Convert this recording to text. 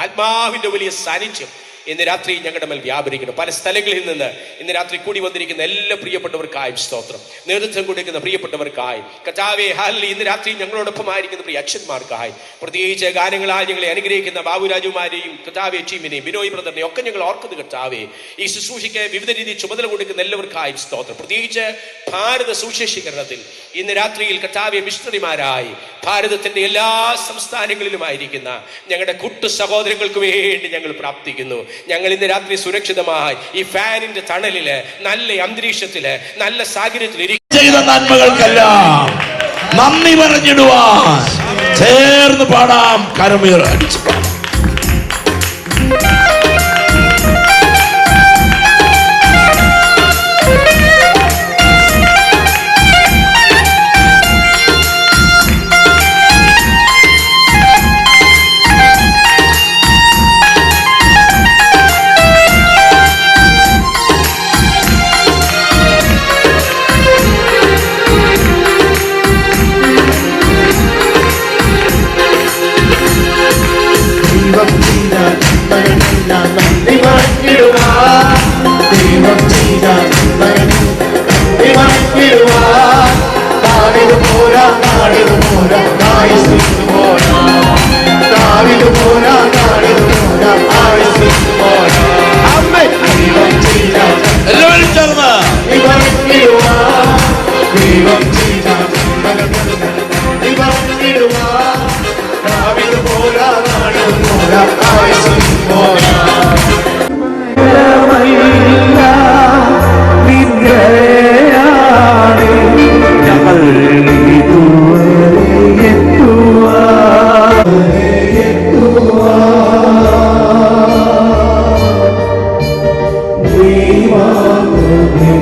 ആത്മാവിന്റെ വലിയ സാന്നിധ്യം ഇന്ന് രാത്രി ഞങ്ങളുടെ മേൽ വ്യാപരിക്കണം. പല സ്ഥലങ്ങളിൽ നിന്ന് ഇന്ന് രാത്രി കൂടി വന്നിരിക്കുന്ന എല്ലാ പ്രിയപ്പെട്ടവർക്കായും സ്തോത്രം. നേതൃത്വം കൊടുക്കുന്ന പ്രിയപ്പെട്ടവർക്കായി കർത്താവേ ഹല്ലേലൂയ. ഇന്ന് രാത്രി ഞങ്ങളോടൊപ്പം ആയിരിക്കുന്ന പ്രിയ അച്ഛന്മാർക്കായി, പ്രത്യേകിച്ച് ഗാനങ്ങളായി ഞങ്ങളെ അനുഗ്രഹിക്കുന്ന ബാബുരാജുമാരെയും കർത്താവേ ടീമിനെയും ബിനോയ് ബ്രദറിനെയും ഒക്കെ ഞങ്ങൾ ഓർക്കുന്നത് കർത്താവേ. ഈ ശുശ്രൂഷയ്ക്ക് വിവിധ രീതിയിൽ ചുമതല കൊടുക്കുന്ന എല്ലാവർക്കായും സ്തോത്രം. പ്രത്യേകിച്ച് ഭാരത സുവിശേഷീകരണത്തിൽ ഇന്ന് രാത്രിയിൽ കർത്താവേ മിഷണറിമാരായി ഭാരതത്തിന്റെ എല്ലാ സംസ്ഥാനങ്ങളിലുമായിരിക്കുന്ന ഞങ്ങളുടെ കൂട്ടു സഹോദരങ്ങൾക്ക് വേണ്ടി ഞങ്ങൾ പ്രാർത്ഥിക്കുന്നു. ഞങ്ങൾ ഇന്ന് രാത്രി സുരക്ഷിതമായി ഈ ഫാനിന്റെ തണലില്, നല്ല അന്തരീക്ഷത്തില്, നല്ല സാഹചര്യത്തിൽ ചെയ്ത നന്മകൾക്കെല്ലാം നന്ദി പറഞ്ഞിടുവാൻ ചേർന്ന് പാടാം. കരമേർ അടിച്ചു പാടാം. We want to be